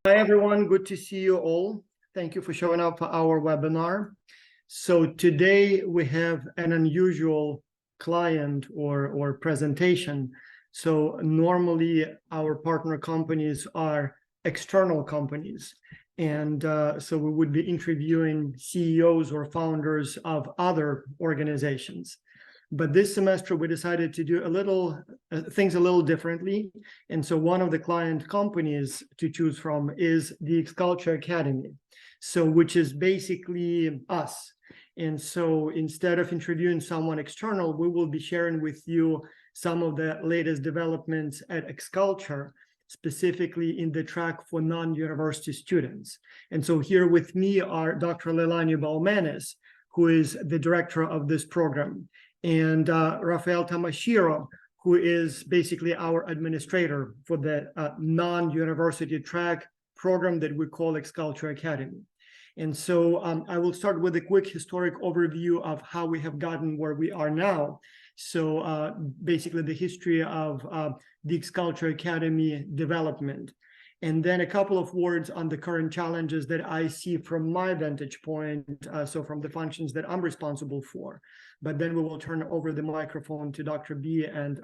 Hi, everyone. Good to see you all. Thank you for showing up for our webinar. So today we have an unusual client or presentation. So normally our partner companies are external companies. And so we would be interviewing CEOs or founders of other organizations. But this semester, we decided to do things a little differently. And so one of the client companies to choose from is the XCulture Academy, so which is basically us. And so instead of interviewing someone external, we will be sharing with you some of the latest developments at XCulture, specifically in the track for non-university students. And so here with me are Dr. Leilani Balmanis, who is the director of this program, and Rafael Tamashiro, who is basically our administrator for the non-university track program that we call XCulture Academy. And so I will start with a quick historic overview of how we have gotten where we are now. So basically the history of the XCulture Academy development. And then a couple of words on the current challenges that I see from my vantage point, so from the functions that I'm responsible for. But then we will turn over the microphone to Dr. B and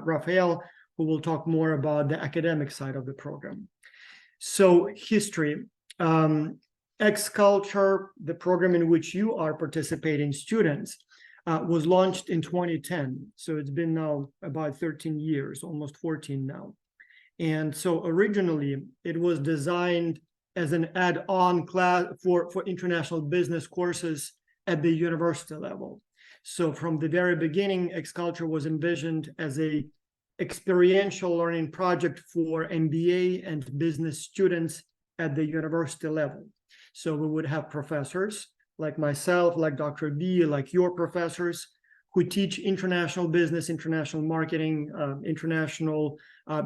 Rafael, who will talk more about the academic side of the program. So history. XCulture, the program in which you are participating students, was launched in 2010. So it's been now about 13 years, almost 14 now. And so originally it was designed as an add-on class for international business courses at the university level. So from the very beginning, XCulture was envisioned as a experiential learning project for MBA and business students at the university level. So we would have professors like myself, like Dr. B, like your professors, who teach international business, international marketing, international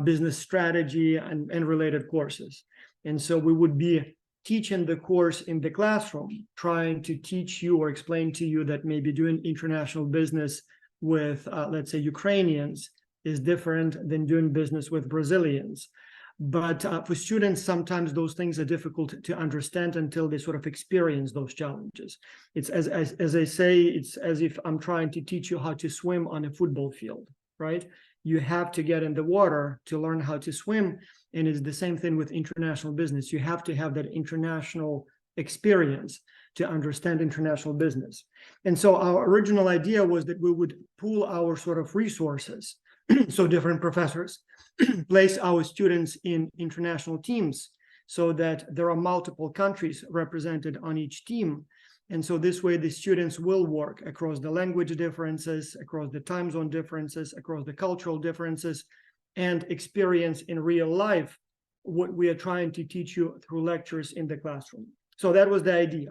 business strategy, and related courses. And so we would be teaching the course in the classroom, trying to teach you or explain to you that maybe doing international business with, let's say, Ukrainians is different than doing business with Brazilians. But for students, sometimes those things are difficult to understand until they sort of experience those challenges. It's as I say, it's as if I'm trying to teach you how to swim on a football field, right? You have to get in the water to learn how to swim. And it's the same thing with international business. You have to have that international experience to understand international business. And so our original idea was that we would pool our sort of resources. So different professors place our students in international teams so that there are multiple countries represented on each team. And so this way the students will work across the language differences, across the time zone differences, across the cultural differences, and experience in real life what we are trying to teach you through lectures in the classroom. So that was the idea.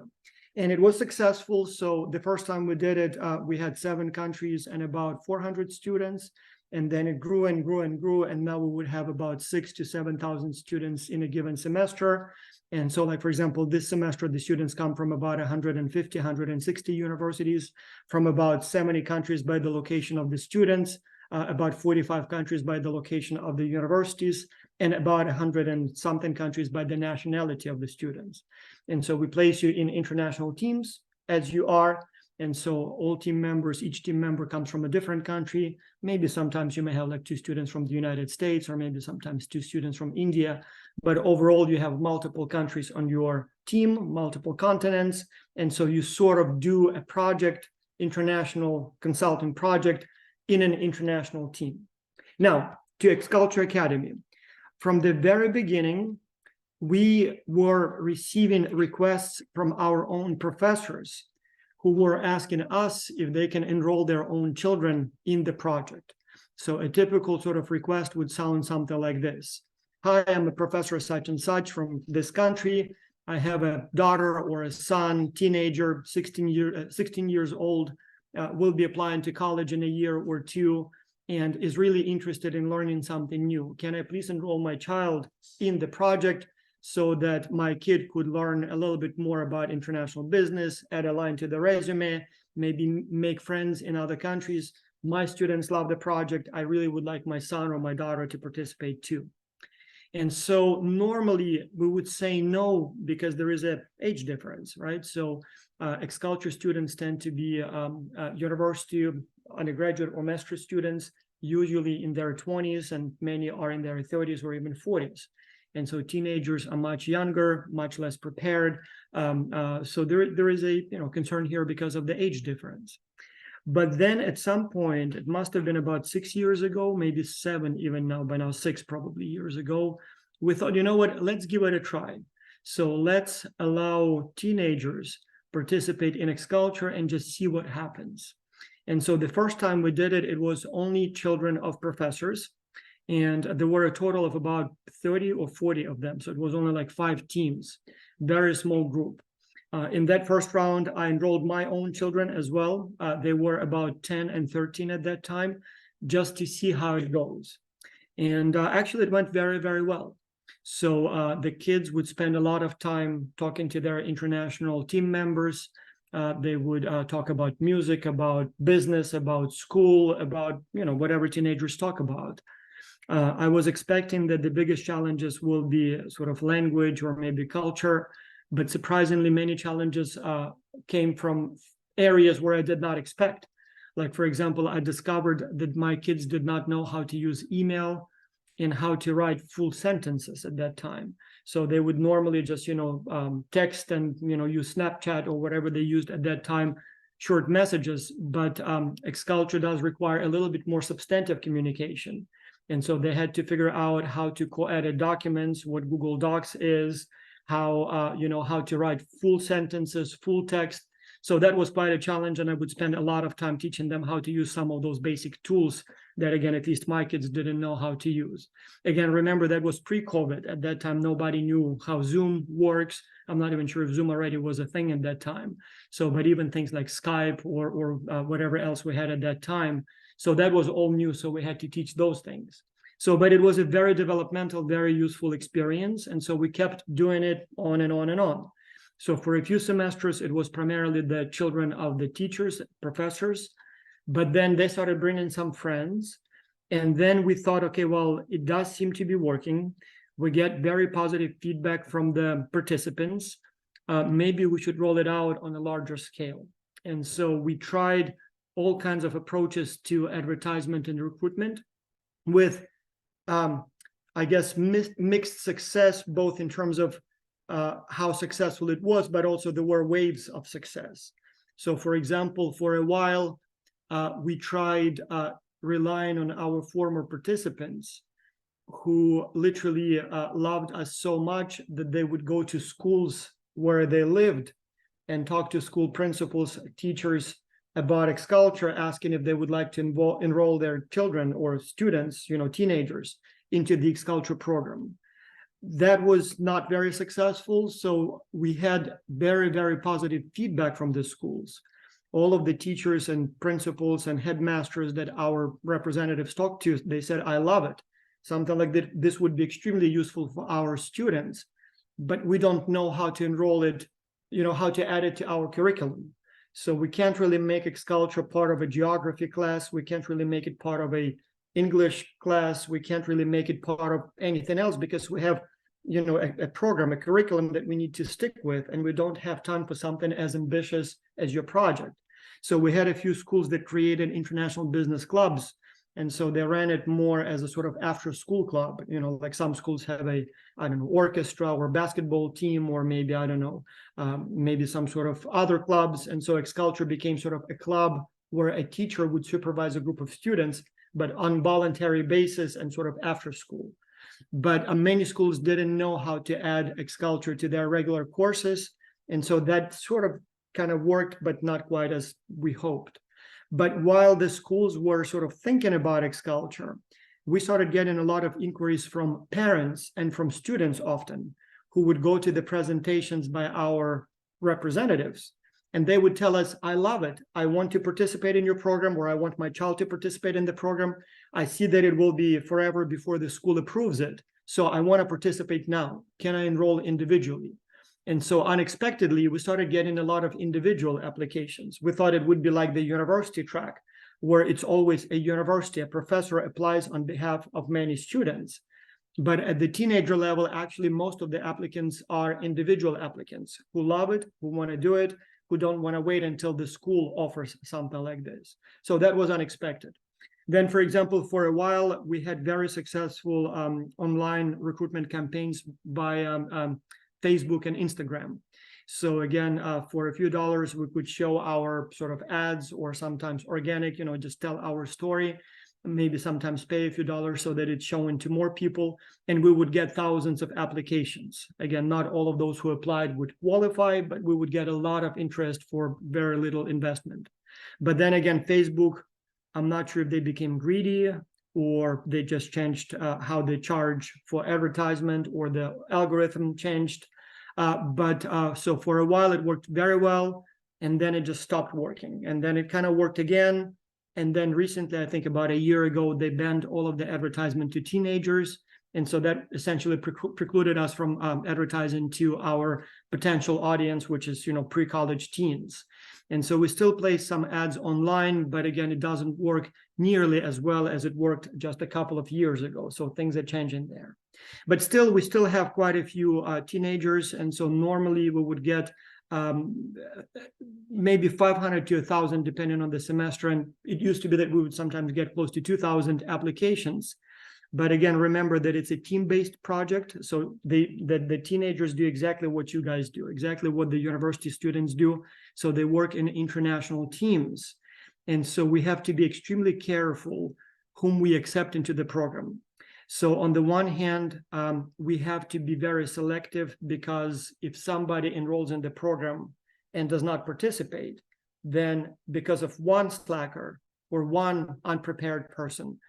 And it was successful. So the first time we did it, we had 7 countries and about 400 students. And then it grew and grew and grew. And now we would have about 6,000 to 7,000 students in a given semester. And so, like, for example, this semester, the students come from about 150, 160 universities, from about 70 countries by the location of the students, about 45 countries by the location of the universities, and about 100 and something countries by the nationality of the students. And so we place you in international teams as you are. And so all team members, each team member comes from a different country. Maybe sometimes you may have like 2 students from the United States, or maybe sometimes 2 students from India. But overall, you have multiple countries on your team, multiple continents. And so you sort of do a project, international consulting project in an international team. Now, to XCulture Academy. From the very beginning, we were receiving requests from our own professors who were asking us if they can enroll their own children in the project. So a typical sort of request would sound something like this. Hi, I'm a professor such and such from this country. I have a daughter or a son, teenager, 16 years old, will be applying to college in a year or 2, and is really interested in learning something new. Can I please enroll my child in the project so that my kid could learn a little bit more about international business, add a line to the resume, maybe make friends in other countries. My students love the project. I really would like my son or my daughter to participate too. And so normally we would say no because there is an age difference, right? So ex-culture students tend to be university undergraduate or master's students, usually in their 20s, and many are in their 30s or even 40s. And so teenagers are much younger, much less prepared. So there is a concern here because of the age difference. But then at some point, it must have been about 6 years ago, maybe 7 even now, by now 6 probably years ago, we thought, you know what, let's give it a try. So let's allow teenagers participate in ex-culture and just see what happens. And so the first time we did it, it was only children of professors. And there were a total of about 30 or 40 of them. So it was only like 5 teams, very small group. In that first round, I enrolled my own children as well. They were about 10 and 13 at that time, just to see how it goes. And actually, it went very, very well. So the kids would spend a lot of time talking to their international team members. They would talk about music, about business, about school, about whatever teenagers talk about. I was expecting that the biggest challenges will be sort of language or maybe culture, but surprisingly many challenges came from areas where I did not expect. Like, for example, I discovered that my kids did not know how to use email and how to write full sentences at that time. So they would normally just, text and, use Snapchat or whatever they used at that time, short messages. But ex-culture does require a little bit more substantive communication. And so they had to figure out how to co-edit documents, what Google Docs is, how to write full sentences, full text. So that was quite a challenge, and I would spend a lot of time teaching them how to use some of those basic tools that, again, at least my kids didn't know how to use. Again, remember, that was pre-COVID. At that time, nobody knew how Zoom works. I'm not even sure if Zoom already was a thing at that time. So, but even things like Skype or whatever else we had at that time. So that was all new, so we had to teach those things. So, but it was a very developmental, very useful experience. And so we kept doing it on and on and on. So for a few semesters, it was primarily the children of the teachers, professors, but then they started bringing some friends. And then we thought, okay, well, it does seem to be working. We get very positive feedback from the participants. Maybe we should roll it out on a larger scale. And so we tried all kinds of approaches to advertisement and recruitment with, I guess, mixed success, both in terms of how successful it was, but also there were waves of success. So, for example, for a while, we tried relying on our former participants who literally loved us so much that they would go to schools where they lived and talk to school principals, teachers about ex-culture, asking if they would like to enroll their children or students, teenagers, into the ex-culture program. That was not very successful. So we had very, very positive feedback from the schools. All of the teachers and principals and headmasters that our representatives talked to, they said, I love it. Something like that, this would be extremely useful for our students, but we don't know how to enroll it, how to add it to our curriculum. So we can't really make ex-culture part of a geography class. We can't really make it part of a English class. We can't really make it part of anything else because we have, a program, a curriculum that we need to stick with, and we don't have time for something as ambitious as your project. So we had a few schools that created international business clubs, and so they ran it more as a sort of after-school club. Like some schools have a, orchestra or basketball team, or maybe, maybe some sort of other clubs. And so ex-culture became sort of a club where a teacher would supervise a group of students, but on voluntary basis and sort of after school. But many schools didn't know how to add ex-culture to their regular courses. And so that sort of kind of worked, but not quite as we hoped. But while the schools were sort of thinking about ex-culture, we started getting a lot of inquiries from parents and from students often, who would go to the presentations by our representatives. And they would tell us, I love it. I want to participate in your program, or I want my child to participate in the program. I see that it will be forever before the school approves it. So I want to participate now. Can I enroll individually? And so unexpectedly, we started getting a lot of individual applications. We thought it would be like the university track, where it's always a university, a professor applies on behalf of many students. But at the teenager level, actually, most of the applicants are individual applicants who love it, who want to do it, who don't want to wait until the school offers something like this. So that was unexpected. Then, for example, for a while, we had very successful online recruitment campaigns by Facebook and Instagram. So again, for a few dollars, we could show our sort of ads, or sometimes organic, just tell our story, maybe sometimes pay a few dollars so that it's shown to more people, and we would get thousands of applications. Again, not all of those who applied would qualify, but we would get a lot of interest for very little investment. But then again, Facebook, I'm not sure if they became greedy or they just changed how they charge for advertisement, or the algorithm changed. So for a while it worked very well, and then it just stopped working, and then it kind of worked again. And then recently, I think about a year ago, they banned all of the advertisement to teenagers. And so that essentially precluded us from advertising to our potential audience, which is, pre-college teens. And so we still place some ads online, but again, it doesn't work nearly as well as it worked just a couple of years ago. So things are changing there. But still, we still have quite a few teenagers. And so normally we would get maybe 500 to 1,000 depending on the semester, and it used to be that we would sometimes get close to 2,000 applications. But again, remember that it's a team-based project, so the teenagers do exactly what you guys do, exactly what the university students do. So they work in international teams, and so we have to be extremely careful whom we accept into the program. So on the one hand, we have to be very selective, because if somebody enrolls in the program and does not participate, then because of one slacker or one unprepared person,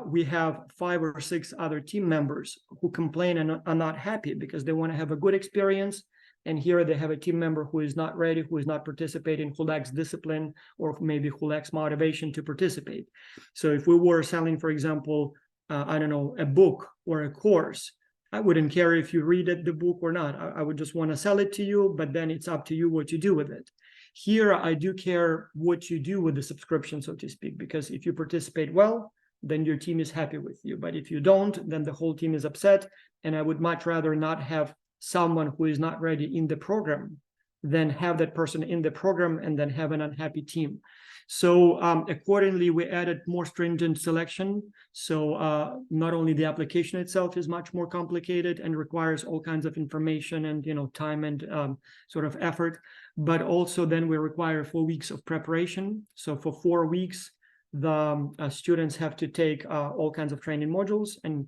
we have 5 or 6 other team members who complain and are not happy because they want to have a good experience. And here they have a team member who is not ready, who is not participating, who lacks discipline, or maybe who lacks motivation to participate. So if we were selling, for example, I don't know, a book or a course, I wouldn't care if you read the book or not. I would just want to sell it to you, but then it's up to you what you do with it. Here, I do care what you do with the subscription, so to speak, because if you participate well, then your team is happy with you. But if you don't, then the whole team is upset. And I would much rather not have someone who is not ready in the program than have that person in the program and then have an unhappy team. So accordingly, we added more stringent selection. So not only the application itself is much more complicated and requires all kinds of information and time and sort of effort, but also then we require 4 weeks of preparation. So for 4 weeks, the students have to take all kinds of training modules and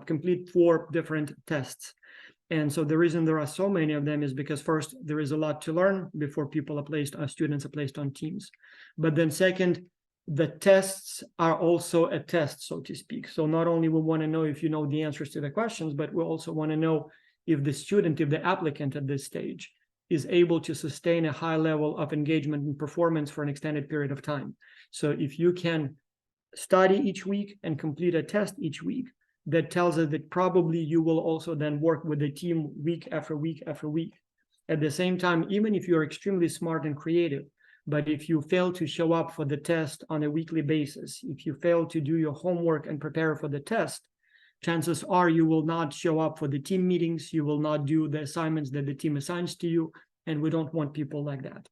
complete 4 different tests. And so the reason there are so many of them is because first, there is a lot to learn before people are placed, students are placed on teams. But then second, the tests are also a test, so to speak. So not only we want to know if you know the answers to the questions, but we also want to know if the student, if the applicant at this stage is able to sustain a high level of engagement and performance for an extended period of time. So if you can study each week and complete a test each week, that tells us that probably you will also then work with the team week after week after week. At the same time, even if you're extremely smart and creative, but if you fail to show up for the test on a weekly basis, if you fail to do your homework and prepare for the test, chances are you will not show up for the team meetings, you will not do the assignments that the team assigns to you, and we don't want people like that.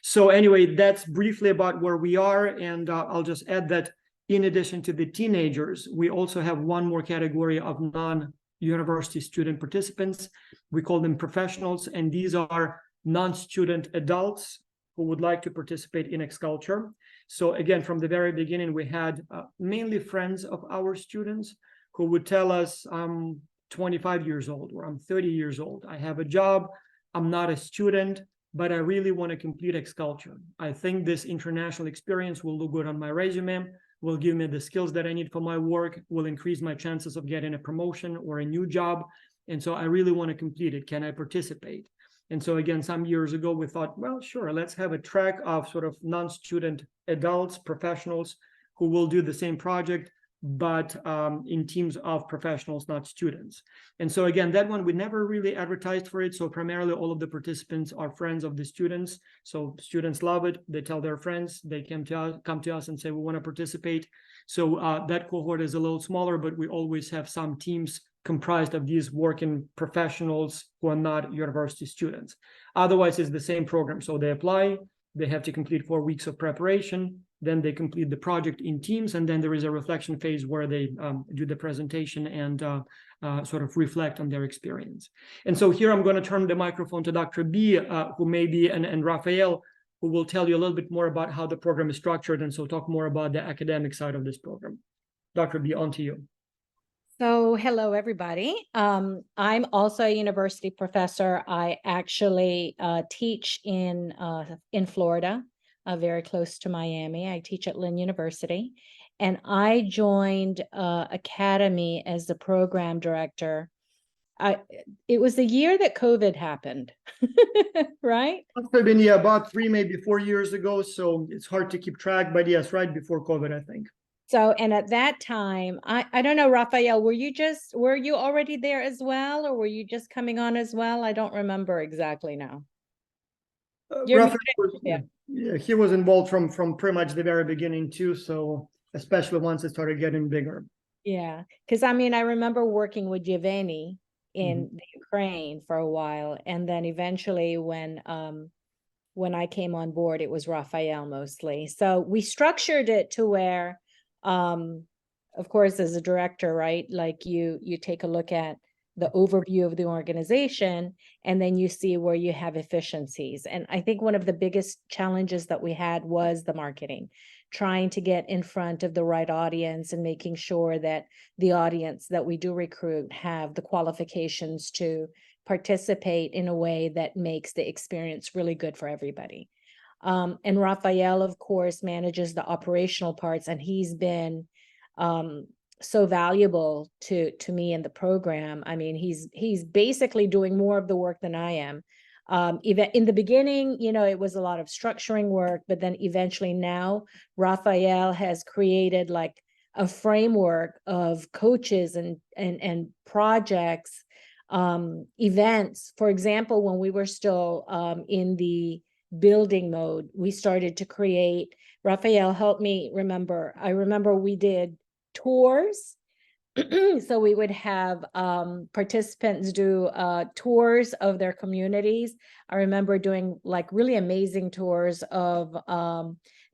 So anyway, that's briefly about where we are, and I'll just add that in addition to the teenagers, we also have one more category of non-university student participants. We call them professionals, and these are non-student adults who would like to participate in XCulture. So again, from the very beginning, we had mainly friends of our students who would tell us, I'm 25 years old, or I'm 30 years old. I have a job, I'm not a student, but I really want to complete XCulture. I think this international experience will look good on my resume, will give me the skills that I need for my work, will increase my chances of getting a promotion or a new job. And so I really want to complete it. Can I participate? And so again, some years ago, we thought, well, sure, let's have a track of sort of non-student adults, professionals who will do the same project, but in teams of professionals, not students. And so again, that one, we never really advertised for it. So primarily all of the participants are friends of the students. So students love it. They tell their friends, they come to us and say, we want to participate. So that cohort is a little smaller, but we always have some teams comprised of these working professionals who are not university students. Otherwise, it's the same program. So they apply, they have to complete 4 weeks of preparation, then they complete the project in teams, and then there is a reflection phase where they do the presentation and sort of reflect on their experience. And so here I'm going to turn the microphone to Dr. B, who may be, and Raphael, who will tell you a little bit more about how the program is structured, and so talk more about the academic side of this program. Dr. B, on to you. So hello, everybody. I'm also a university professor. I actually teach in Florida, very close to Miami. I teach at Lynn University, and I joined Academy as the program director. It was the year that COVID happened, right? Must have been, yeah, about 3, maybe 4 years ago. So it's hard to keep track, but yes, right before COVID, I think. So, and at that time, I don't know, Raphael, were you already there as well, or were you just coming on as well? I don't remember exactly now. Raphael was, yeah, he was involved from pretty much the very beginning too. So especially once it started getting bigger. Yeah, because I mean, I remember working with Giovanni in the Ukraine for a while, and then eventually when I came on board, it was Raphael mostly. So we structured it to where, of course, as a director, right, like you take a look at the overview of the organization, and then you see where you have efficiencies. And I think one of the biggest challenges that we had was the marketing, trying to get in front of the right audience and making sure that the audience that we do recruit have the qualifications to participate in a way that makes the experience really good for everybody. And Raphael, of course, manages the operational parts, and he's been so valuable to me in the program. I mean, he's basically doing more of the work than I am. Even in the beginning, you know, it was a lot of structuring work, but then eventually now Raphael has created like a framework of coaches and projects, events. For example, when we were still in the building mode, we started to create, Raphael helped me remember. I remember we did tours. So we would have participants do tours of their communities. I remember doing like really amazing tours of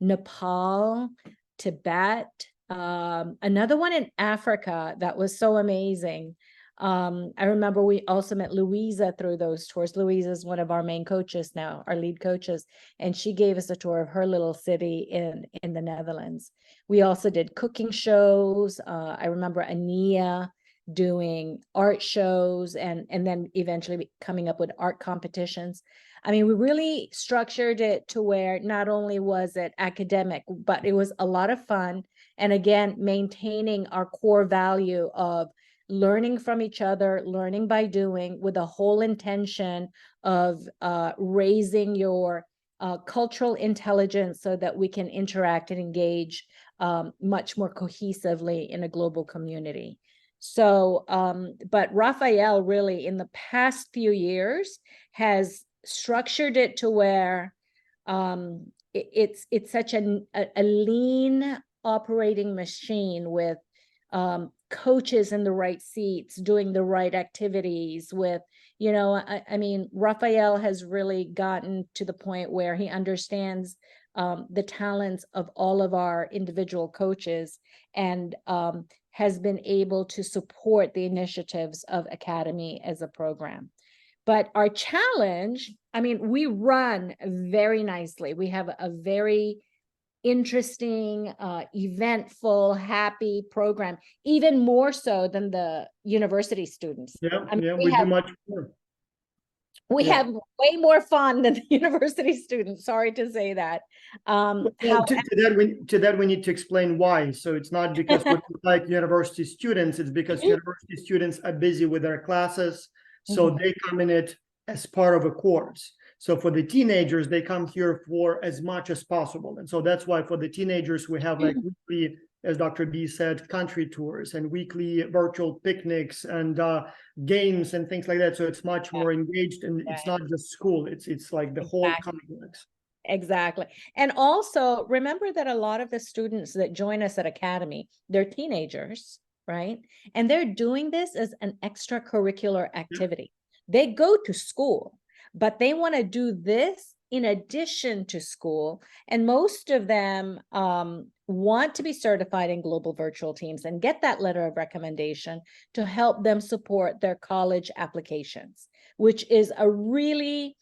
Nepal, Tibet, another one in Africa that was so amazing. I remember we also met Louisa through those tours. Louisa is one of our main coaches now, our lead coaches, and she gave us a tour of her little city in the Netherlands. We also did cooking shows. I remember Ania doing art shows and then eventually coming up with art competitions. I mean, we really structured it to where not only was it academic, but it was a lot of fun. And again, maintaining our core value of learning from each other, learning by doing, with a whole intention of raising your cultural intelligence so that we can interact and engage much more cohesively in a global community. So, but Raphael really in the past few years has structured it to where it's such a lean operating machine with coaches in the right seats, doing the right activities with, you know, I mean, Raphael has really gotten to the point where he understands the talents of all of our individual coaches and has been able to support the initiatives of Academy as a program. But our challenge, I mean, we run very nicely. We have a very interesting, eventful, happy program, even more so than the university students. Yeah, I mean, yeah, we do much more. We have way more fun than the university students. Sorry to say that. To that, we need to explain why. So it's not because we like university students, it's because university students are busy with their classes. So they come in it as part of a course. So for the teenagers, they come here for as much as possible. And so that's why for the teenagers, we have like weekly, as Dr. B said, country tours and weekly virtual picnics and games and things like that. So it's much more engaged, and it's not just school. It's like the whole complex. Exactly. And also remember that a lot of the students that join us at Academy, they're teenagers. right? And they're doing this as an extracurricular activity. They go to school, but they want to do this in addition to school. And most of them want to be certified in global virtual teams and get that letter of recommendation to help them support their college applications, which is a really,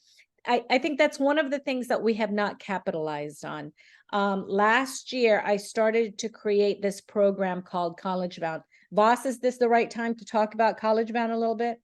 I think that's one of the things that we have not capitalized on. Last year, I started to create this program called College Bound. Voss, is this the right time to talk about College Bound a little bit?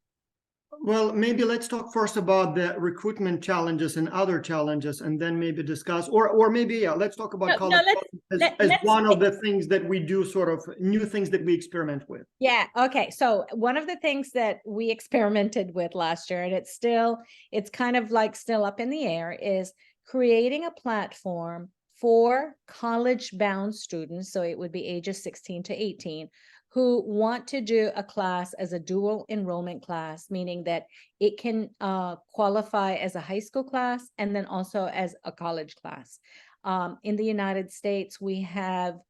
Well, maybe let's talk first about the recruitment challenges and other challenges, and then maybe discuss, or maybe, yeah, let's talk about college as one of the things that we do, sort of new things that we experiment with. Yeah. Okay. So one of the things that we experimented with last year, and it's kind of like still up in the air, is creating a platform for college-bound students. So it would be ages 16 to 18 who want to do a class as a dual enrollment class, meaning that it can qualify as a high school class and then also as a college class. In the United States, we have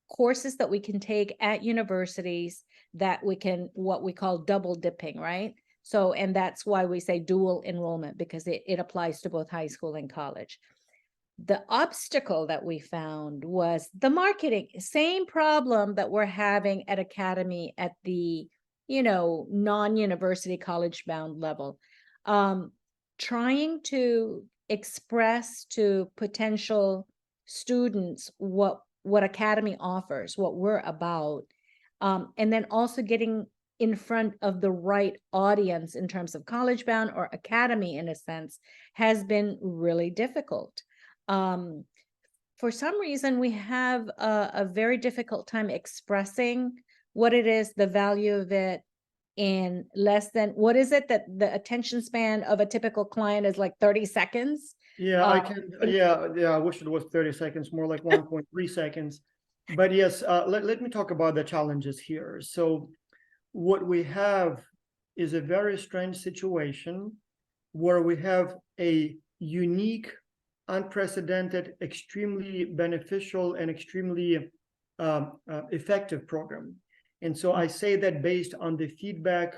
courses that we can take at universities that we can, what we call double dipping, right? So, and that's why we say dual enrollment, because it applies to both high school and college. The obstacle that we found was the marketing, same problem that we're having at Academy at the, non-university college bound level. Trying to express to potential students what Academy offers, what we're about, and then also getting in front of the right audience in terms of college bound or Academy, in a sense, has been really difficult. For some reason, we have a very difficult time expressing what it is, the value of it, in less than, what is it that the attention span of a typical client is, like 30 seconds? Yeah, I wish it was 30 seconds, more like 1.3 seconds. But yes, let me talk about the challenges here. So what we have is a very strange situation where we have a unique, unprecedented, extremely beneficial, and extremely effective program. And so I say that based on the feedback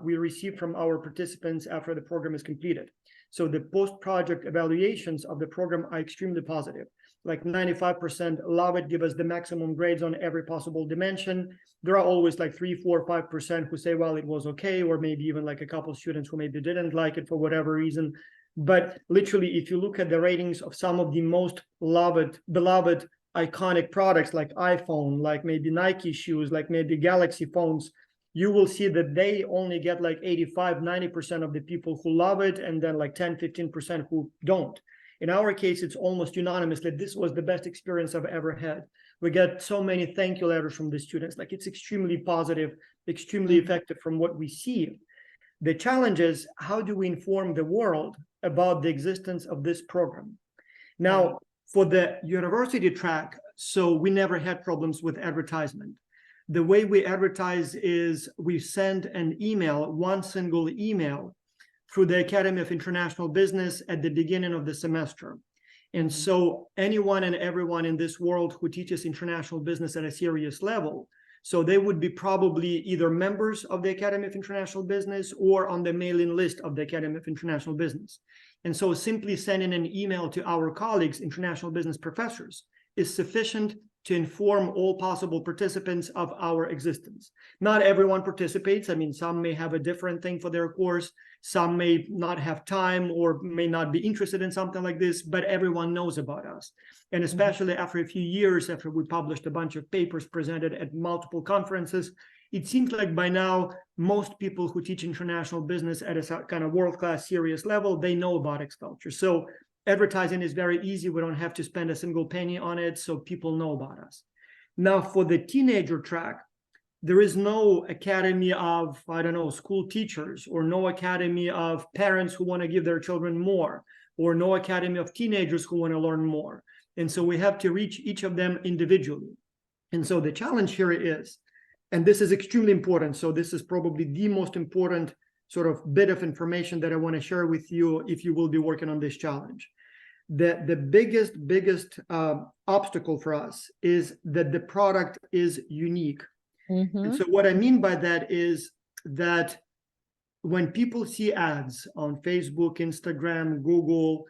we receive from our participants after the program is completed. So the post-project evaluations of the program are extremely positive. Like 95% love it, give us the maximum grades on every possible dimension. There are always like 3, 4, 5% who say, well, it was okay, or maybe even like a couple of students who maybe didn't like it for whatever reason. But literally, if you look at the ratings of some of the most beloved, iconic products like iPhone, like maybe Nike shoes, like maybe Galaxy phones, you will see that they only get like 85, 90% of the people who love it, and then like 10, 15% who don't. In our case, it's almost unanimous that this was the best experience I've ever had. We get so many thank you letters from the students. Like, it's extremely positive, extremely effective from what we see. The challenge is, how do we inform the world about the existence of this program? Now, for the university track, so we never had problems with advertisement. The way we advertise is we send an email, one single email, through the Academy of International Business at the beginning of the semester. And so anyone and everyone in this world who teaches international business at a serious level, so they would be probably either members of the Academy of International Business or on the mailing list of the Academy of International Business. And so simply sending an email to our colleagues, international business professors, is sufficient to inform all possible participants of our existence. Not everyone participates. I mean, some may have a different thing for their course. Some may not have time or may not be interested in something like this, but everyone knows about us. And especially after a few years, after we published a bunch of papers presented at multiple conferences, it seems like by now, most people who teach international business at a kind of world-class serious level, they know about Xculture. So advertising is very easy. We don't have to spend a single penny on it, so people know about us. Now, for the teenager track, there is no academy of, I don't know, school teachers, or no academy of parents who want to give their children more, or no academy of teenagers who want to learn more. And so we have to reach each of them individually. And so the challenge here is, and this is extremely important, so this is probably the most important sort of bit of information that I want to share with you if you will be working on this challenge. The biggest obstacle for us is that the product is unique. And so what I mean by that is that when people see ads on Facebook, Instagram, Google,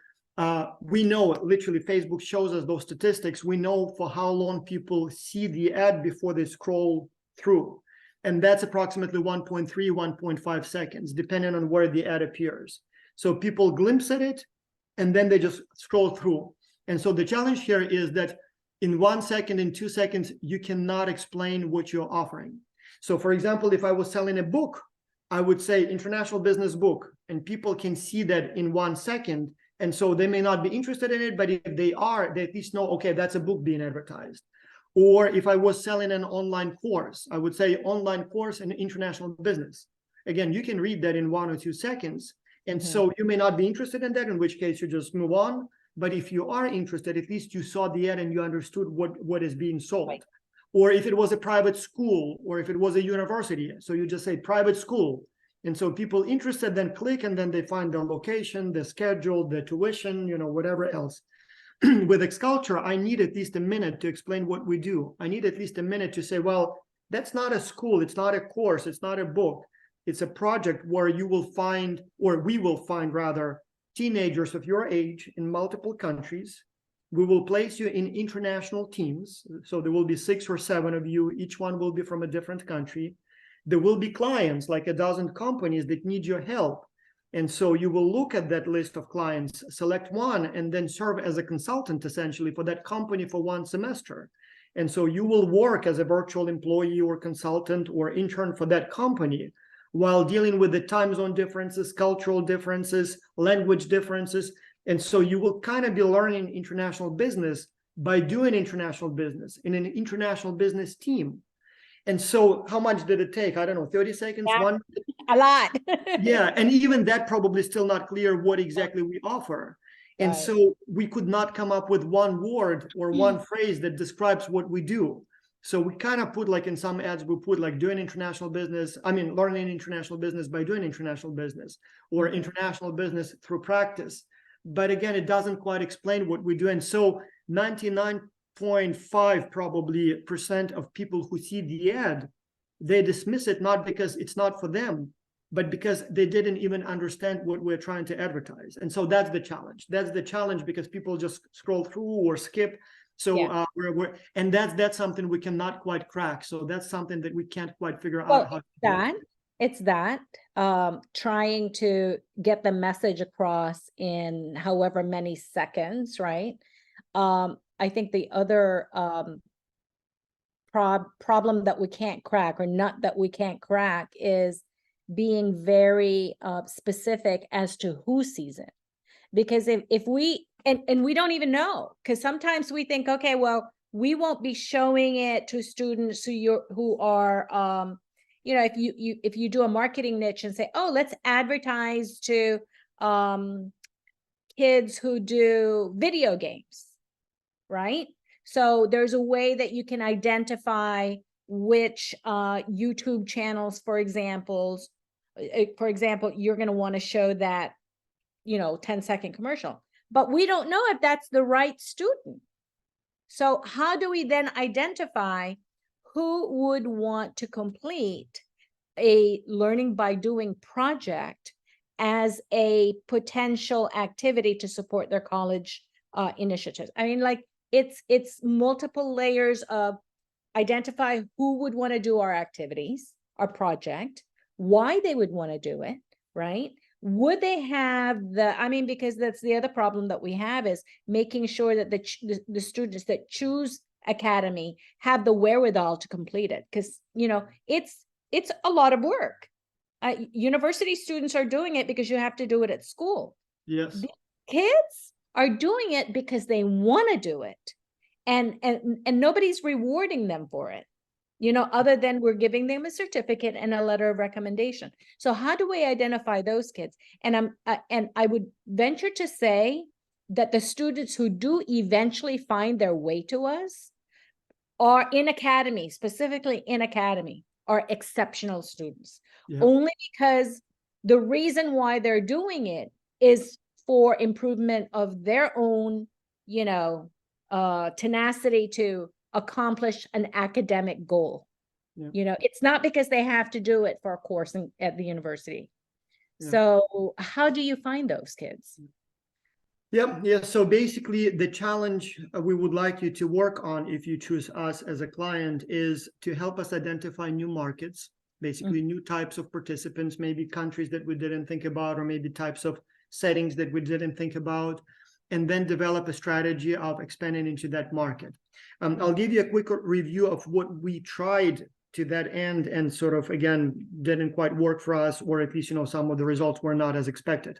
we know, literally Facebook shows us those statistics. We know for how long people see the ad before they scroll through. And that's approximately 1.3, 1.5 seconds, depending on where the ad appears. So people glimpse at it, and then they just scroll through. And so the challenge here is that in 1 second, in 2 seconds, you cannot explain what you're offering. So for example, if I was selling a book, I would say international business book, and people can see that in 1 second. And so they may not be interested in it, but if they are, they at least know, okay, that's a book being advertised. Or if I was selling an online course, I would say online course in international business. Again, you can read that in 1 or 2 seconds. And so you may not be interested in that, in which case you just move on. But if you are interested, at least you saw the ad and you understood what is being sold. Right. Or if it was a private school, or if it was a university, so you just say private school. And so people interested then click, and then they find the location, the schedule, the tuition, whatever else. With Xculture, I need at least a minute to explain what we do. I need at least a minute to say, well, that's not a school, it's not a course, it's not a book. It's a project where you will find, or we will find rather, teenagers of your age in multiple countries. We will place you in international teams. So there will be 6 or 7 of you. Each one will be from a different country. There will be clients, like a dozen companies that need your help. And so you will look at that list of clients, select one, and then serve as a consultant essentially for that company for 1 semester. And so you will work as a virtual employee or consultant or intern for that company while dealing with the time zone differences, cultural differences, language differences. And so you will kind of be learning international business by doing international business in an international business team. And so how much did it take? I don't know, 30 seconds, yeah, 1? A lot. Yeah, and even that probably still not clear what exactly we offer. And Right. so we could not come up with one word or one phrase that describes what we do. So we kind of put, like in some ads, we put like doing international business, learning international business by doing international business, or international business through practice. But again, it doesn't quite explain what we do. And so 99.5 probably % of people who see the ad, they dismiss it, not because it's not for them, but because they didn't even understand what we're trying to advertise. And so that's the challenge. That's the challenge, because people just scroll through or skip. So yeah. And that's something we cannot quite crack. So that's something that we can't quite figure out how to do. It's that trying to get the message across in however many seconds, right? I think the other problem that we can't crack, or nut that we can't crack, is being very specific as to who sees it. Because if we, and we don't even know, because sometimes we think, okay, well, we won't be showing it to students who are if you do a marketing niche and say, oh, let's advertise to kids who do video games, right? So there's a way that you can identify which YouTube channels, for example, you're going to want to show that 10-second commercial, but we don't know if that's the right student. So how do we then identify who would want to complete a learning by doing project as a potential activity to support their college initiatives? I mean, like it's multiple layers of identify who would want to do our activities, our project, why they would want to do it, right? Would they have because that's the other problem that we have, is making sure that the students that choose Academy have the wherewithal to complete it. Because, it's a lot of work. University students are doing it because you have to do it at school. Yes. The kids are doing it because they want to do it. And nobody's rewarding them for it. Other than we're giving them a certificate and a letter of recommendation. So how do we identify those kids? And I would venture to say that the students who do eventually find their way to us are in Academy, specifically in Academy, are exceptional students. Yeah. Only because the reason why they're doing it is for improvement of their own, tenacity to accomplish an academic goal. Yeah. You know, it's not because they have to do it for a course at the university. Yeah. So how do you find those kids? Yeah. So basically, the challenge we would like you to work on if you choose us as a client is to help us identify new markets, basically new types of participants, maybe countries that we didn't think about, or maybe types of settings that we didn't think about, and then develop a strategy of expanding into that market. I'll give you a quick review of what we tried to that end and sort of, again, didn't quite work for us, or at least, some of the results were not as expected.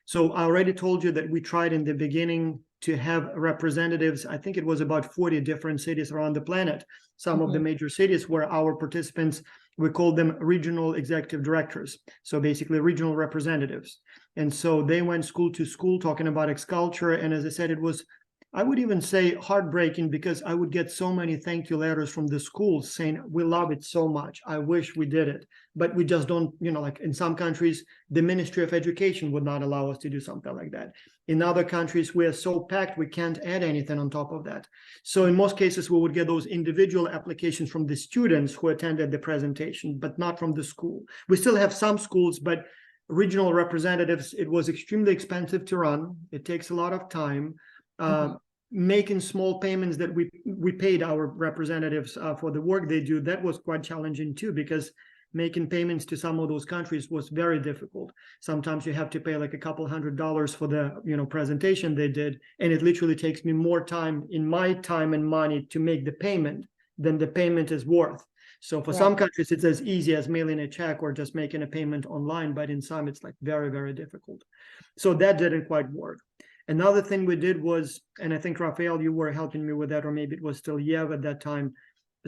So I already told you that we tried in the beginning to have representatives. I think it was about 40 different cities around the planet. Some of the major cities where our participants, we call them regional executive directors. So basically regional representatives. And so they went school to school talking about XCulture. And as I said, it was, I would even say, heartbreaking, because I would get so many thank you letters from the schools saying, we love it so much. I wish we did it, but we just don't, like in some countries, the Ministry of Education would not allow us to do something like that. In other countries, we are so packed, we can't add anything on top of that. So in most cases, we would get those individual applications from the students who attended the presentation, but not from the school. We still have some schools, but regional representatives, it was extremely expensive to run. It takes a lot of time. Making small payments that we paid our representatives for the work they do, that was quite challenging too, because making payments to some of those countries was very difficult. Sometimes you have to pay like a couple $100 for the presentation they did, and it literally takes me more time in my time and money to make the payment than the payment is worth. So for some countries, it's as easy as mailing a check or just making a payment online, but in some, it's like very, very difficult. So that didn't quite work. Another thing we did was, and I think, Raphael, you were helping me with that, or maybe it was still Yev at that time.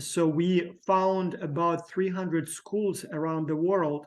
So we found about 300 schools around the world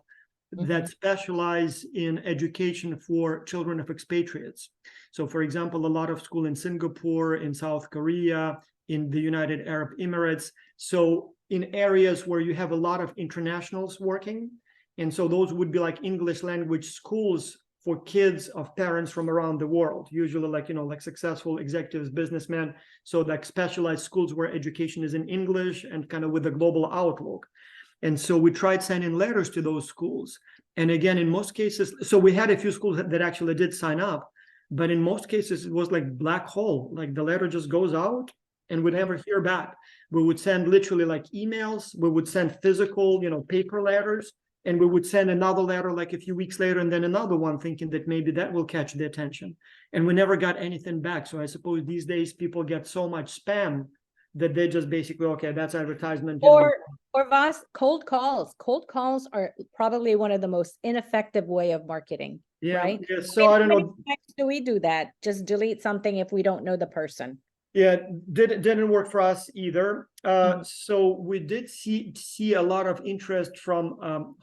that specialize in education for children of expatriates. So for example, a lot of schools in Singapore, in South Korea, in the United Arab Emirates. So in areas where you have a lot of internationals working. And so those would be like English language schools for kids of parents from around the world, usually like successful executives, businessmen. So like specialized schools where education is in English and kind of with a global outlook. And so we tried sending letters to those schools. And again, in most cases, so we had a few schools that actually did sign up, but in most cases it was like black hole, like the letter just goes out and we never hear back. We would send literally like emails, we would send physical, paper letters, and we would send another letter like a few weeks later, and then another one, thinking that maybe that will catch the attention. And we never got anything back. So I suppose these days people get so much spam that they just basically, okay, that's advertisement. Or Vas, cold calls. Cold calls are probably one of the most ineffective way of marketing. Yeah. Right? Yeah. So I don't know. Do we do that? Just delete something if we don't know the person. Yeah, didn't work for us either. So we did see a lot of interest from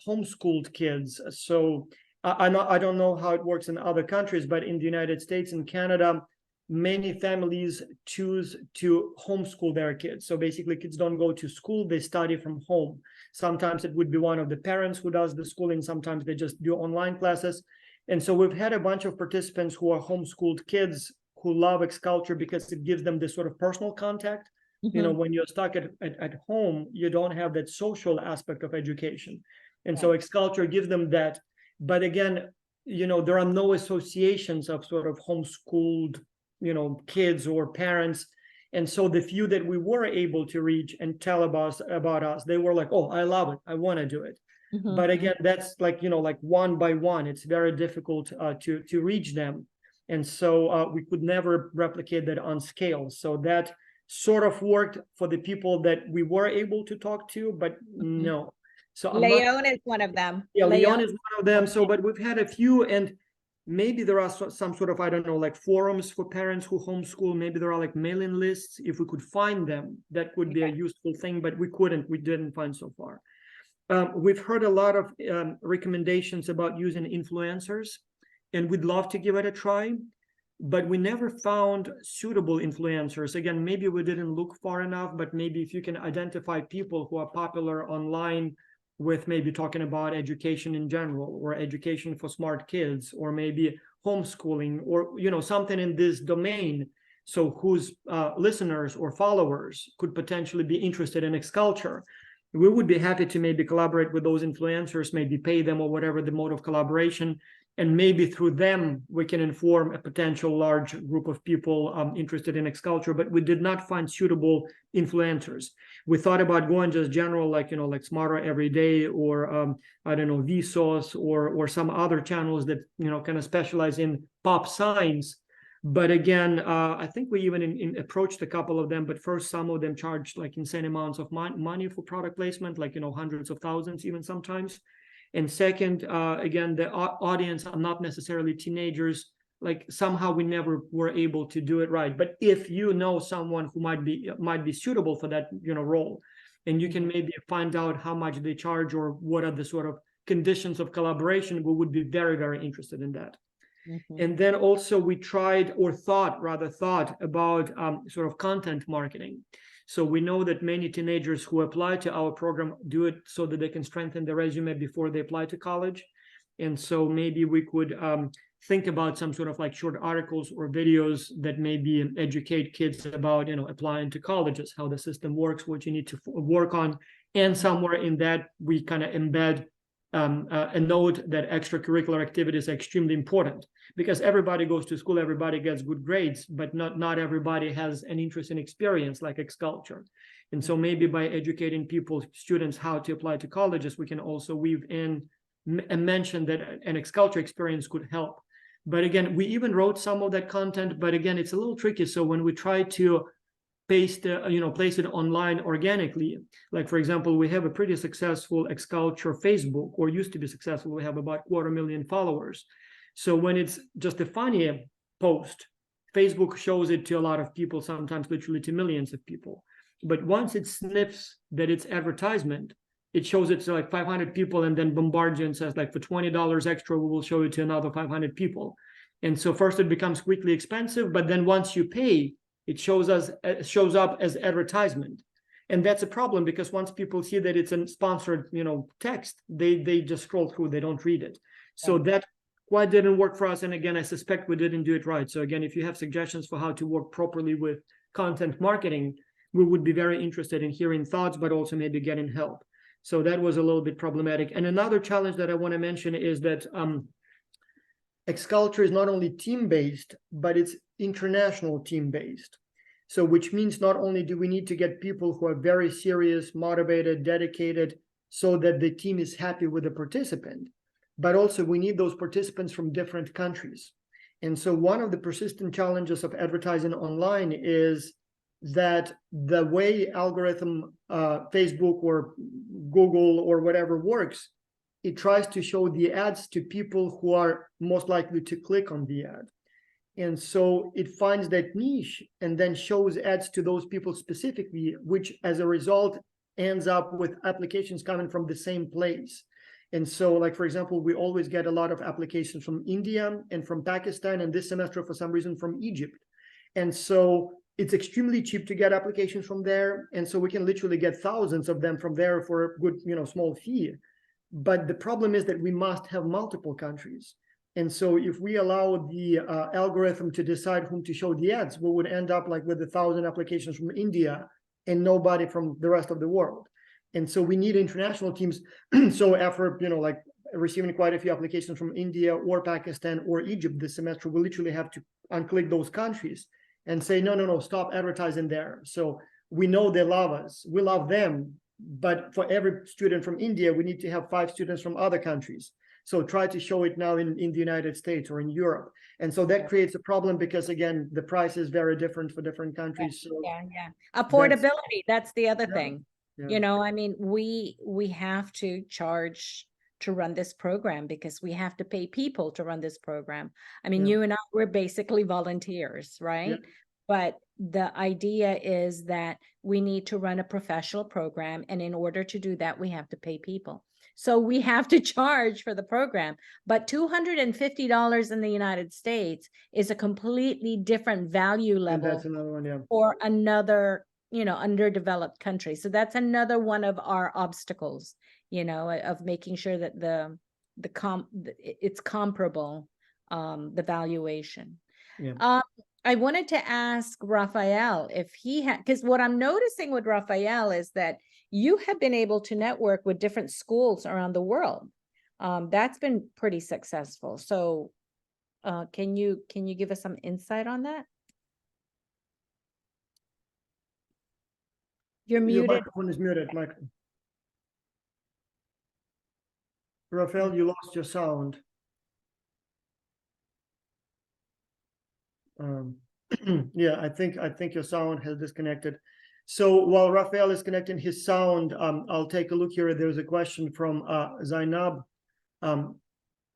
homeschooled kids. So I don't know how it works in other countries, but in the United States and Canada, many families choose to homeschool their kids. So basically, kids don't go to school; they study from home. Sometimes it would be one of the parents who does the schooling. Sometimes they just do online classes. And so we've had a bunch of participants who are homeschooled kids who love XCulture because it gives them this sort of personal contact. When you're stuck at home, you don't have that social aspect of education. And so XCulture gives them that. But again, there are no associations of sort of homeschooled, kids or parents. And so the few that we were able to reach and tell about us, they were like, oh, I love it. I want to do it. But again, that's like one by one, it's very difficult to reach them. And so we could never replicate that on scale. So that sort of worked for the people that we were able to talk to, but no. So Leon is one of them. Yeah, Leon is one of them. So, but we've had a few, and maybe there are some sort of, I don't know, like forums for parents who homeschool. Maybe there are like mailing lists. If we could find them, that would be a useful thing, but we didn't find so far. We've heard a lot of recommendations about using influencers, and we'd love to give it a try, but we never found suitable influencers. Again, maybe we didn't look far enough, but maybe if you can identify people who are popular online with maybe talking about education in general, or education for smart kids, or maybe homeschooling, or something in this domain, so whose listeners or followers could potentially be interested in XCulture, we would be happy to maybe collaborate with those influencers, maybe pay them or whatever the mode of collaboration. And maybe through them, we can inform a potential large group of people interested in X-Culture, but we did not find suitable influencers. We thought about going just general, like, like Smarter Every Day, or I don't know, Vsauce, or some other channels that, kind of specialize in pop science. But again, I think we even approached a couple of them, but first, some of them charged like insane amounts of money for product placement, like, hundreds of thousands, even sometimes. And second, again, the audience are not necessarily teenagers. Like somehow we never were able to do it right. But if you know someone who might be suitable for that, role, and you can maybe find out how much they charge or what are the sort of conditions of collaboration, we would be very, very interested in that. And then also we thought about sort of content marketing. So we know that many teenagers who apply to our program do it so that they can strengthen their resume before they apply to college. And so maybe we could think about some sort of like short articles or videos that maybe educate kids about, applying to colleges, how the system works, what you need to work on. And somewhere in that, we kind of embed a note that extracurricular activities are extremely important, because everybody goes to school, everybody gets good grades, but not everybody has an interest in experience like X-Culture. And so maybe by educating students how to apply to colleges, we can also weave in and mention that an X-Culture experience could help. But again, we even wrote some of that content, but again, it's a little tricky. So when we try to place it online organically, like for example, we have a pretty successful X-Culture Facebook, or used to be successful. We have about 250,000 followers. So when it's just a funny post, Facebook shows it to a lot of people, sometimes literally to millions of people. But once it sniffs that it's advertisement, it shows it to like 500 people and then bombards you and says, like, for $20 extra, we will show it to another 500 people. And so first it becomes quickly expensive, but then once you pay, it shows up as advertisement. And that's a problem, because once people see that it's a sponsored, text, they just scroll through, they don't read it. So that quite didn't work for us. And again, I suspect we didn't do it right. So again, if you have suggestions for how to work properly with content marketing, we would be very interested in hearing thoughts, but also maybe getting help. So that was a little bit problematic. And another challenge that I want to mention is that X-Culture is not only team-based, but it's international team-based. So which means not only do we need to get people who are very serious, motivated, dedicated, so that the team is happy with the participant, but also we need those participants from different countries. And so one of the persistent challenges of advertising online is that the way algorithm, Facebook or Google or whatever works, it tries to show the ads to people who are most likely to click on the ad. And so it finds that niche and then shows ads to those people specifically, which as a result ends up with applications coming from the same place. And so, like, for example, we always get a lot of applications from India and from Pakistan, and this semester, for some reason, from Egypt. And so it's extremely cheap to get applications from there. And so we can literally get thousands of them from there for a good, small fee. But the problem is that we must have multiple countries. And so if we allow the algorithm to decide whom to show the ads, we would end up like with 1,000 applications from India and nobody from the rest of the world. And so we need international teams. So after, like receiving quite a few applications from India or Pakistan or Egypt this semester, we literally have to unclick those countries and say, no, stop advertising there. So we know they love us, we love them. But for every student from India, we need to have 5 students from other countries. So try to show it now in the United States or in Europe. And so that creates a problem because, again, the price is very different for different countries. So yeah. Affordability, that's the other thing. Yeah. I mean, we have to charge to run this program because we have to pay people to run this program. I mean, you and I, we're basically volunteers, right? Yeah. But the idea is that we need to run a professional program. And in order to do that, we have to pay people. So we have to charge for the program. But $250 in the United States is a completely different value And level that's another one, yeah. for another, underdeveloped country. So that's another one of our obstacles, of making sure that it's comparable, the valuation. Yeah. I wanted to ask Raphael if he had, because what I'm noticing with Raphael is that you have been able to network with different schools around the world. That's been pretty successful. So can you give us some insight on that? You're Your muted. microphone is muted, Michael. Raphael, you lost your sound. Yeah, I think your sound has disconnected. So while Raphael is connecting his sound, I'll take a look here. There's a question from Zainab.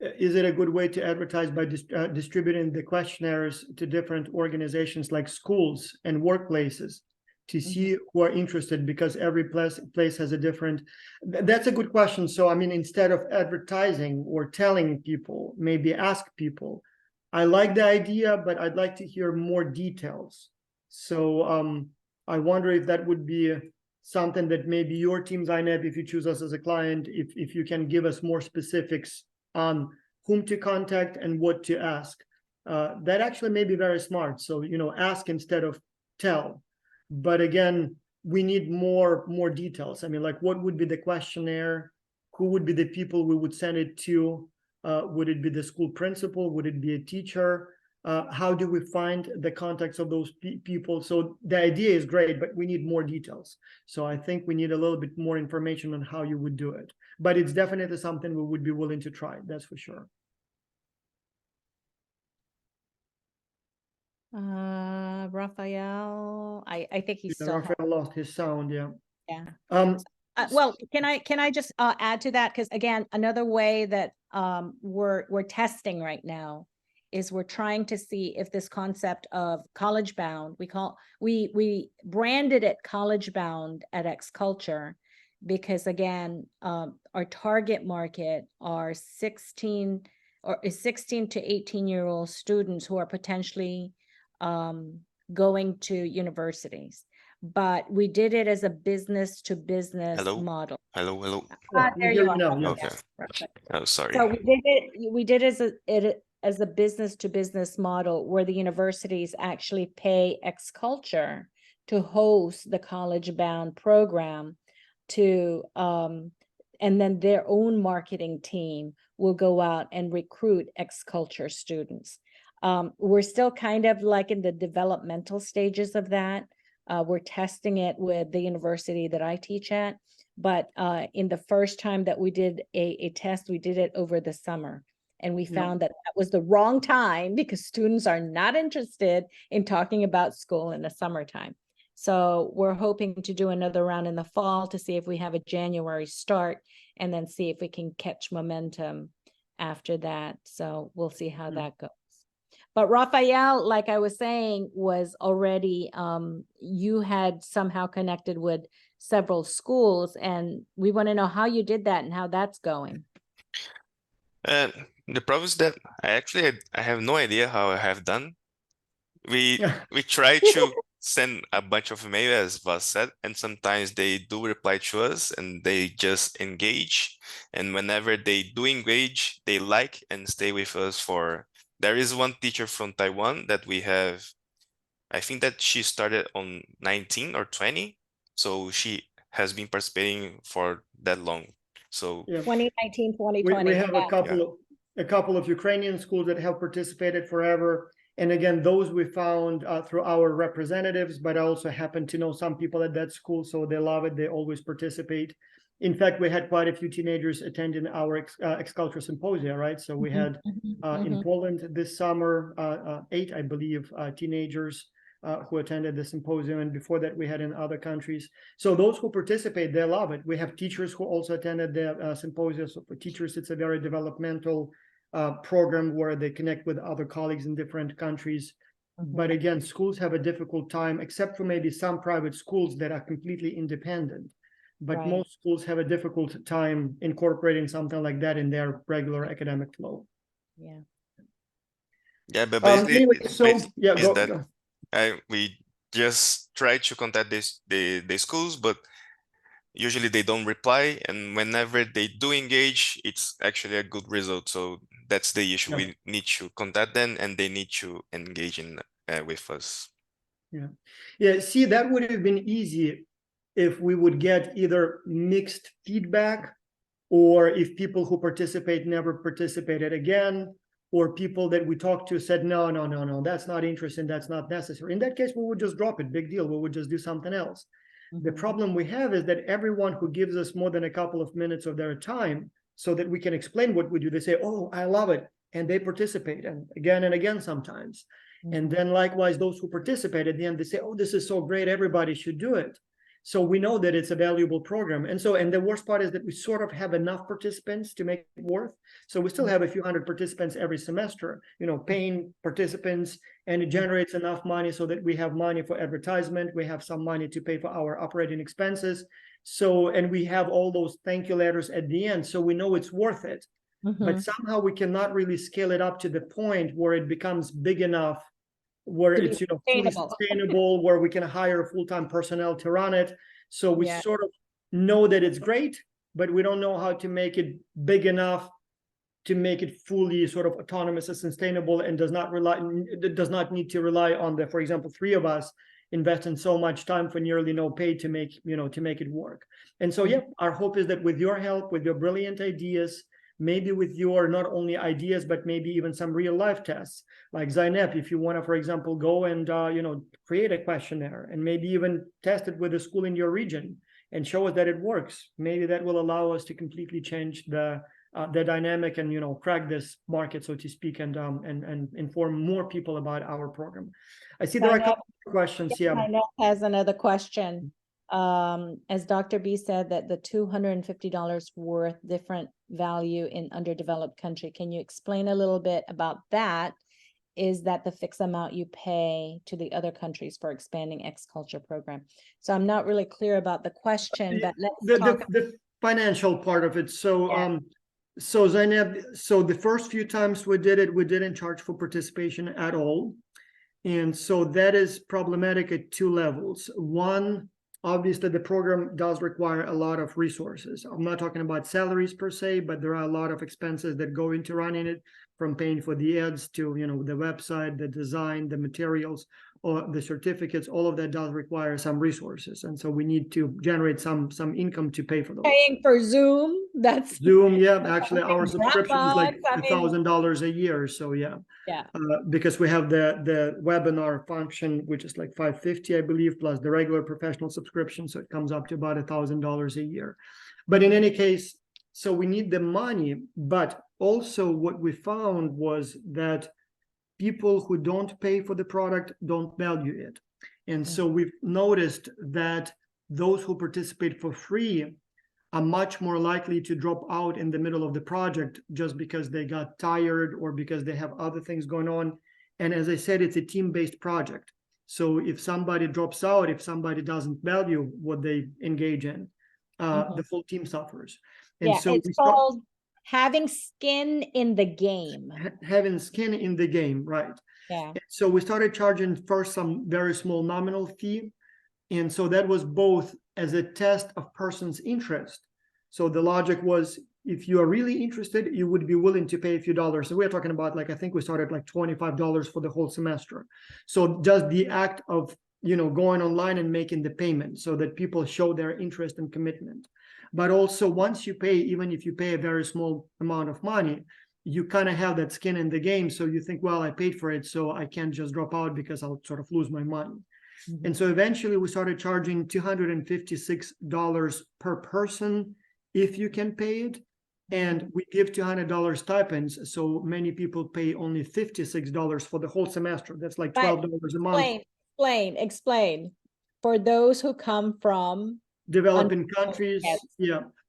Is it a good way to advertise by distributing the questionnaires to different organizations like schools and workplaces to see who are interested, because every place has a different. That's a good question. So I mean, instead of advertising or telling people, maybe ask people. I like the idea, but I'd like to hear more details. So I wonder if that would be something that maybe your team, Zainab, if you choose us as a client, if you can give us more specifics on whom to contact and what to ask. That actually may be very smart. So, ask instead of tell. But again, we need more details. I mean, like, what would be the questionnaire? Who would be the people we would send it to? Would it be the school principal? Would it be a teacher? How do we find the contacts of those people? So the idea is great, but we need more details. So I think we need a little bit more information on how you would do it. But it's definitely something we would be willing to try. That's for sure. Raphael, I think he's still. Raphael lost his sound. Yeah. Yeah. Um. Well, can I just add to that? Because again, another way that we're testing right now is we're trying to see if this concept of college bound, we branded it college bound at XCulture, because again, our target market are 16 to 18-year-old students who are potentially going to universities. But we did it as a business to business model. Hello. There you are. Okay. Oh, sorry. So we did it as a business to business model where the universities actually pay XCulture to host the college bound program to and then their own marketing team will go out and recruit XCulture students. We're still kind of like in the developmental stages of that. We're testing it with the university that I teach at, but in the first time that we did a test, we did it over the summer. And we found that was the wrong time because students are not interested in talking about school in the summertime. So we're hoping to do another round in the fall to see if we have a January start and then see if we can catch momentum after that. So we'll see how that goes. But Raphael, like I was saying, was already, you had somehow connected with several schools, and we want to know how you did that and how that's going. The problem is that I have no idea how I have done. We try to send a bunch of emails, as Vas said, and sometimes they do reply to us and they just engage. And whenever they do engage, they like and stay with us for. There is one teacher from Taiwan that we have, I think that she started on 19 or 20. So she has been participating for that long. So 2019, 2020. We have a couple of Ukrainian schools that have participated forever. And again, those we found through our representatives, but I also happen to know some people at that school, so they love it. They always participate. In fact, we had quite a few teenagers attending our XCulture symposia, right? So we had in Poland this summer, 8, I believe, teenagers who attended the symposium. And before that, we had in other countries. So those who participate, they love it. We have teachers who also attended the symposia. So for teachers, it's a very developmental program where they connect with other colleagues in different countries. But again, schools have a difficult time, except for maybe some private schools that are completely independent. But most schools have a difficult time incorporating something like that in their regular academic flow. But basically, anyway, we just try to contact the schools, but usually they don't reply. And whenever they do engage, it's actually a good result. So that's the issue. We need to contact them and they need to engage in with us. Yeah, see, that would have been easy if we would get either mixed feedback, or if people who participate never participated again, or people that we talked to said, no, that's not interesting, that's not necessary. In that case, we would just drop it, big deal, we would just do something else. The problem we have is that everyone who gives us more than a couple of minutes of their time so that we can explain what we do, they say, oh, I love it, and they participate, and again sometimes. And then likewise, those who participate at the end, they say, oh, this is so great, everybody should do it. So we know that it's a valuable program. And the worst part is that we sort of have enough participants to make it worth. So we still have a few hundred participants every semester, paying participants, and it generates enough money so that we have money for advertisement. We have some money to pay for our operating expenses. So, and we have all those thank you letters at the end. So we know it's worth it. But somehow we cannot really scale it up to the point where it becomes big enough, where it's fully sustainable, where we can hire full-time personnel to run it. So we sort of know that it's great, but we don't know how to make it big enough to make it fully sort of autonomous and sustainable, and does not need to rely on for example, 3 of us invest in so much time for nearly no pay to make it work. And so our hope is that with your help, with your brilliant ideas, maybe with your not only ideas, but maybe even some real life tests, like Zainab, if you want to, for example, go and create a questionnaire and maybe even test it with a school in your region and show us that it works. Maybe that will allow us to completely change the dynamic and crack this market, so to speak, and inform more people about our program. I see there are a couple of questions. Zainab has another question. As Dr. B said, that the $250 worth different value in underdeveloped country. Can you explain a little bit about that? Is that the fixed amount you pay to the other countries for expanding X Culture program? So I'm not really clear about the question, but let's talk the financial part of it. So so Zainab, so the first few times we did it, we didn't charge for participation at all. And so that is problematic at 2 levels. One, obviously, the program does require a lot of resources. I'm not talking about salaries per se, but there are a lot of expenses that go into running it, from paying for the ads to, the website, the design, the materials, or the certificates. All of that does require some resources. And so we need to generate some income to pay for those. paying for Zoom. That's Zoom, actually our subscription is like $1,000 a year. So because we have the webinar function, which is like $550, I believe, plus the regular professional subscription. So it comes up to about $1,000 a year. But in any case, so we need the money. But also what we found was that people who don't pay for the product don't value it. And so we've noticed that those who participate for free are much more likely to drop out in the middle of the project just because they got tired or because they have other things going on. And as I said, it's a team-based project. So if somebody drops out, if somebody doesn't value what they engage in, the full team suffers. And so it's called having skin in the game. Having skin in the game, right. And so we started charging first some very small nominal fee. And so that was both as a test of person's interest. So the logic was, if you are really interested, you would be willing to pay a few dollars. So we're talking about, I think we started like $25 for the whole semester. So just the act of, going online and making the payment so that people show their interest and commitment. But also once you pay, even if you pay a very small amount of money, you kind of have that skin in the game. So you think, well, I paid for it, so I can't just drop out because I'll sort of lose my money. And so eventually we started charging $256 per person if you can pay it. And we give $200 stipends. So many people pay only $56 for the whole semester. That's like $12 a month. Explain. For those who come from developing countries,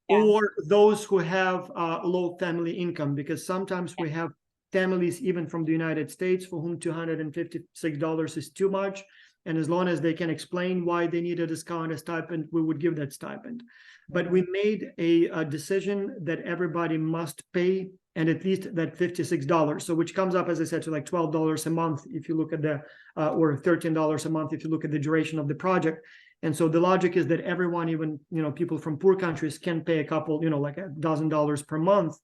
or those who have low family income, because sometimes we have families even from the United States for whom $256 is too much. And as long as they can explain why they need a discount, a stipend, we would give that stipend. But we made a decision that everybody must pay, and at least that $56. So which comes up, as I said, to like $12 a month if you look at the, or $13 a month if you look at the duration of the project. And so the logic is that everyone, even, people from poor countries can pay a couple, like $1,000 per month.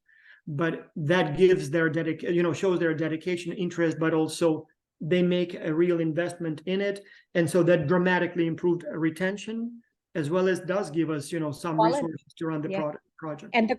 But that gives their shows their dedication, interest, but also they make a real investment in it. And so that dramatically improved retention, as well as does give us, some Quality. resources to run the Yeah. project. And the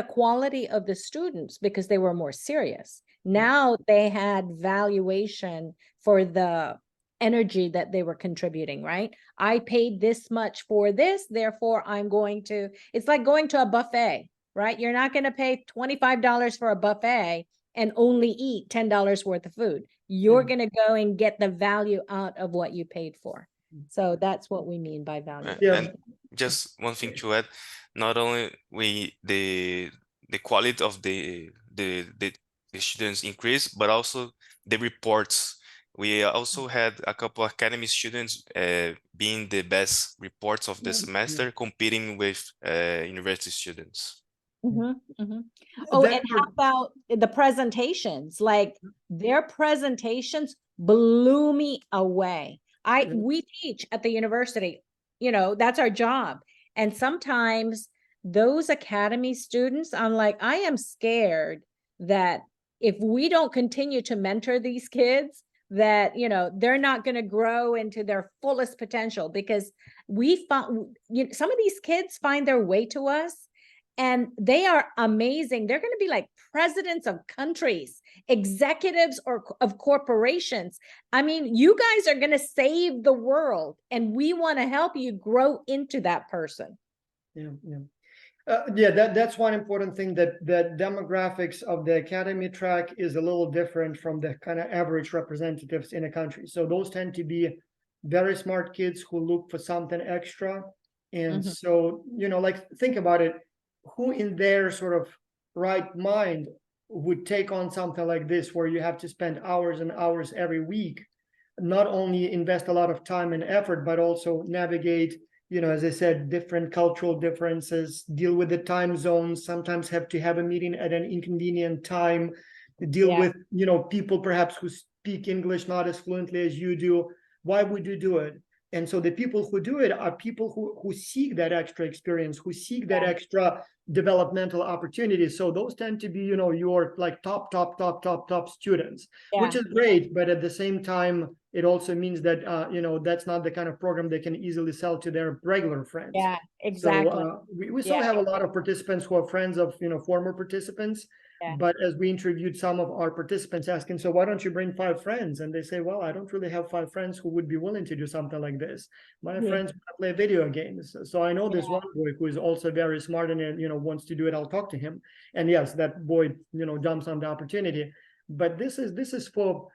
quality of the students, because they were more serious. Now they had valuation for the energy that they were contributing, right? I paid this much for this, therefore I'm going to, it's like going to a buffet, right? You're not going to pay $25 for a buffet and only eat $10 worth of food. You're going to go and get the value out of what you paid for. So that's what we mean by value. Yeah. And just one thing to add, not only the quality of the students increase, but also the reports. We also had a couple academy students being the best reports of the Yeah. semester, competing with university students. Oh, That and how about the presentations? Like their presentations blew me away. We teach at the university, that's our job. And sometimes those academy students, I'm like, I am scared that if we don't continue to mentor these kids, that, they're not going to grow into their fullest potential, because we found, some of these kids find their way to us. And they are amazing. They're going to be like presidents of countries, executives of corporations. I mean, you guys are going to save the world, and we want to help you grow into that person. That's one important thing, that demographics of the academy track is a little different from the kind of average representatives in a country. So those tend to be very smart kids who look for something extra. And so, like, think about it. Who in their sort of right mind would take on something like this, where you have to spend hours and hours every week, not only invest a lot of time and effort, but also navigate, as I said, different cultural differences, deal with the time zones, sometimes have to have a meeting at an inconvenient time, deal with, people perhaps who speak English not as fluently as you do. Why would you do it? And so the people who do it are people who seek that extra experience, who seek that extra developmental opportunities. So those tend to be, your like top students, which is great. But at the same time, it also means that, that's not the kind of program they can easily sell to their regular friends. Yeah, exactly. So we still have a lot of participants who are friends of, former participants. But as we interviewed some of our participants, asking, so why don't you bring 5 friends? And they say, well, I don't really have 5 friends who would be willing to do something like this. My friends play video games. So I know this one boy who is also very smart and, wants to do it. I'll talk to him. And yes, that boy, jumps on the opportunity. But this is for,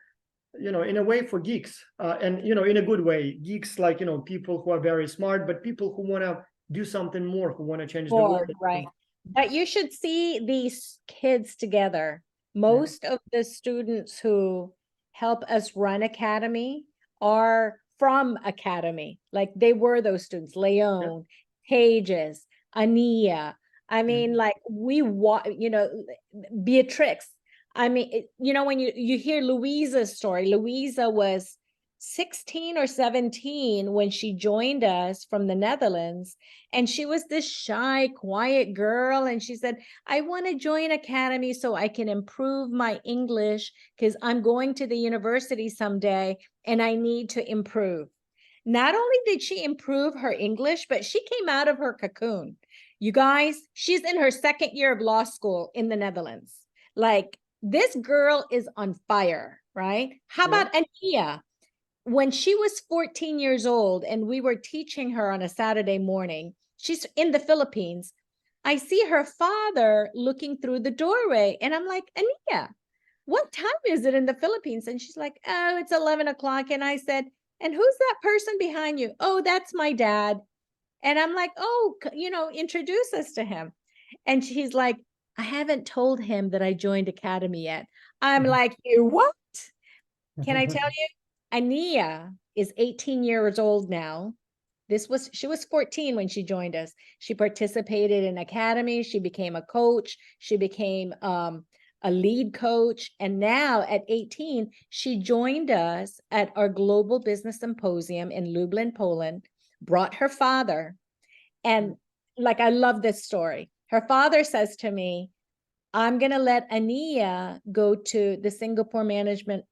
in a way, for geeks, and, in a good way, geeks, like, people who are very smart, but people who want to do something more, who want to change the world. Right. But you should see these kids together. Most of the students who help us run Academy are from Academy. Like they were those students, Leon, Pages, Ania. I mean, like Beatrix. I mean, when you hear Louisa's story, Louisa was 16 or 17 when she joined us from the Netherlands. And she was this shy, quiet girl. And she said, I want to join Academy so I can improve my English, because I'm going to the university someday and I need to improve. Not only did she improve her English, but she came out of her cocoon. You guys, she's in her 2nd year of law school in the Netherlands. Like, this girl is on fire, right? How about Ania? When she was 14 years old and we were teaching her on a Saturday morning, she's in the Philippines. I see her father looking through the doorway and I'm like, Ania, what time is it in the Philippines? And she's like, oh, it's 11 o'clock. And I said, and who's that person behind you? Oh, that's my dad. And I'm like, oh, introduce us to him. And she's like, I haven't told him that I joined Academy yet. I'm like, you what? Can I tell you? Ania is 18 years old now. She was 14 when she joined us. She participated in Academy. She became a coach. She became a lead coach. And now at 18, she joined us at our Global Business Symposium in Lublin, Poland, brought her father. And like, I love this story. Her father says to me, I'm going to let Ania go to the Singapore Management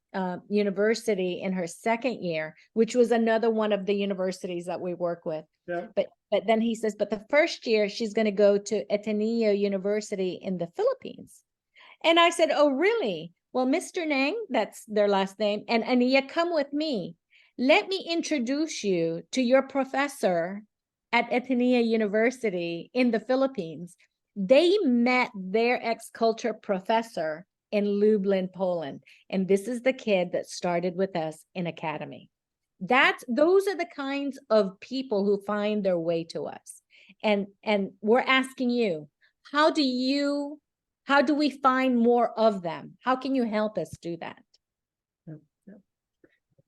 University in her second year, which was another one of the universities that we work with. Yeah. But then he says, but the first year she's going to go to Ateneo University in the Philippines. And I said, oh, really? Well, Mr. Nang, that's their last name, and Ania, come with me. Let me introduce you to your professor at Ateneo University in the Philippines. They met their ex-culture professor in Lublin, Poland. And this is the kid that started with us in Academy. Those are the kinds of people who find their way to us. And we're asking you, how do we find more of them? How can you help us do that?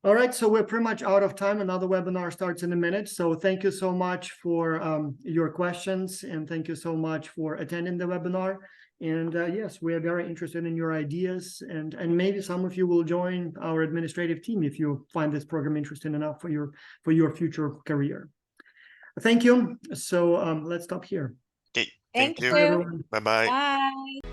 All right, so we're pretty much out of time. Another webinar starts in a minute. So thank you so much for your questions, and thank you so much for attending the webinar. And yes, we are very interested in your ideas, and maybe some of you will join our administrative team if you find this program interesting enough for your future career. Thank you. So let's stop here. Okay, Thank thank you. you. Bye, everyone. Bye-bye. Bye.